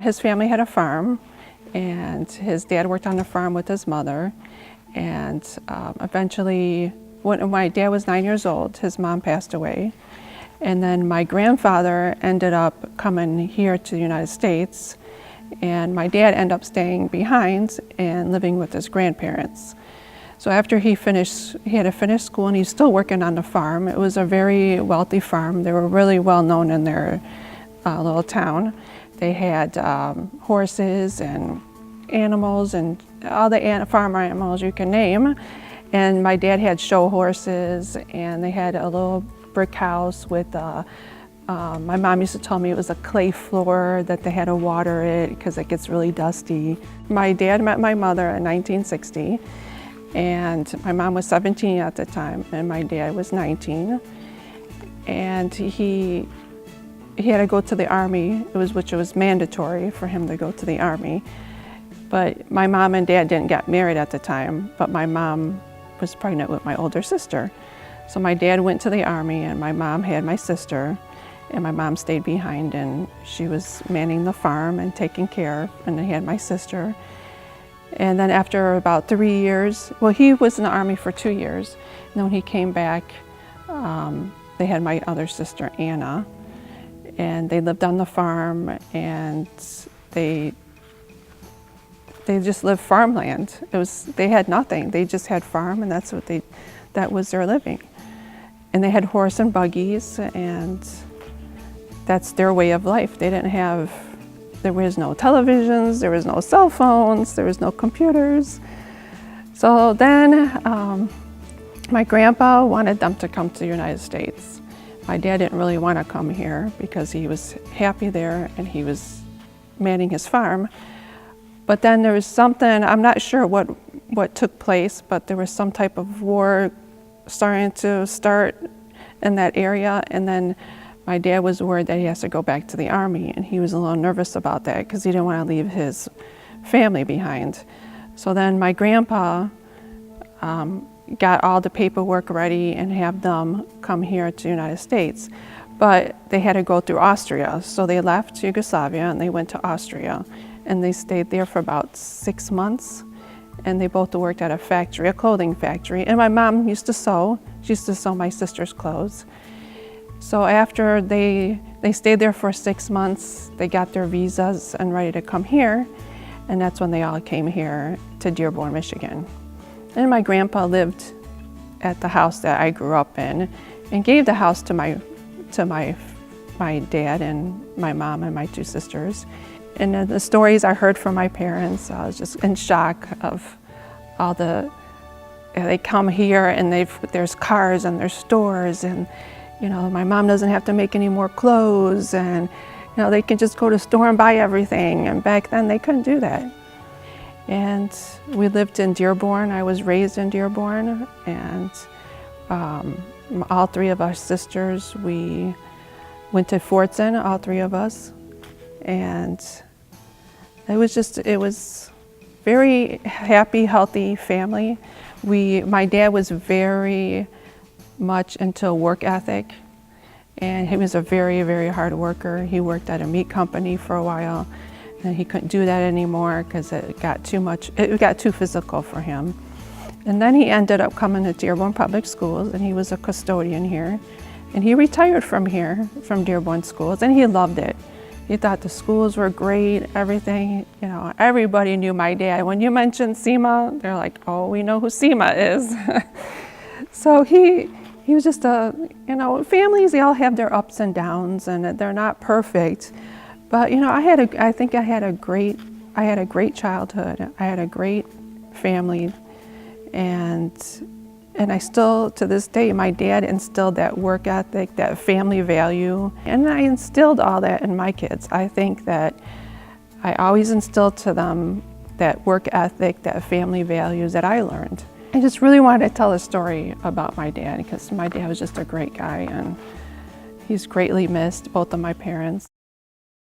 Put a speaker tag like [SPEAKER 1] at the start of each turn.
[SPEAKER 1] His family had a farm, and his dad worked on the farm with his mother. And eventually, when my dad was 9 years old, his mom passed away. And then my grandfather ended up coming here to the United States, and my dad ended up staying behind and living with his grandparents. So after he had to finish school, and he's still working on the farm. It was a very wealthy farm. They were really well known in their little town. They had horses and animals and all the farm animals you can name. And my dad had show horses, and they had a little brick house with, my mom used to tell me it was a clay floor that they had to water it because it gets really dusty. My dad met my mother in 1960, and my mom was 17 at the time, and my dad was 19. And he had to go to the Army, which was mandatory for him to go to the Army. But my mom and dad didn't get married at the time, but my mom was pregnant with my older sister. So my dad went to the Army, and my mom had my sister, and my mom stayed behind, and she was manning the farm and taking care, and they had my sister. And then after about 3 years, well, he was in the Army for 2 years, and then when he came back, they had my other sister, Anna, and they lived on the farm, and they just lived farmland. They had nothing. They just had farm, and that was their living. And they had horse and buggies, and that's their way of life. There was no televisions, there was no cell phones, there was no computers. So then my grandpa wanted them to come to the United States. My dad didn't really want to come here because he was happy there and he was manning his farm. But then there was something, I'm not sure what took place, but there was some type of war starting to start in that area, and then my dad was worried that he has to go back to the Army, and he was a little nervous about that because he didn't want to leave his family behind. So then my grandpa got all the paperwork ready and have them come here to the United States. But they had to go through Austria. So they left Yugoslavia and they went to Austria, and they stayed there for about 6 months. And they both worked at a factory, a clothing factory. And my mom used to sew. She used to sew my sister's clothes. So after they stayed there for 6 months, they got their visas and ready to come here. And that's when they all came here to Dearborn, Michigan. And my grandpa lived at the house that I grew up in and gave the house to my dad and my mom and my 2 sisters. And the stories I heard from my parents, I was just in shock of all they come here and there's cars and there's stores, and my mom doesn't have to make any more clothes, and they can just go to the store and buy everything. And back then they couldn't do that. And we lived in Dearborn. I was raised in Dearborn, and all 3 of our sisters, we went to Fortson, all 3 of us. And it was very happy, healthy family. My dad was very much into work ethic, and he was a very, very hard worker. He worked at a meat company for a while, and he couldn't do that anymore because it got too physical for him. And then he ended up coming to Dearborn Public Schools, and he was a custodian here. And he retired from here, from Dearborn Schools, and he loved it. He thought the schools were great, everything. Everybody knew my dad. When you mentioned SEMA, they're like, oh, we know who SEMA is. So he was just families, they all have their ups and downs, and they're not perfect. But I think I had a great childhood. I had a great family, and I still, to this day, my dad instilled that work ethic, that family value, and I instilled all that in my kids. I think that I always instilled to them that work ethic, that family values that I learned. I just really wanted to tell a story about my dad because my dad was just a great guy, and he's greatly missed, both of my parents.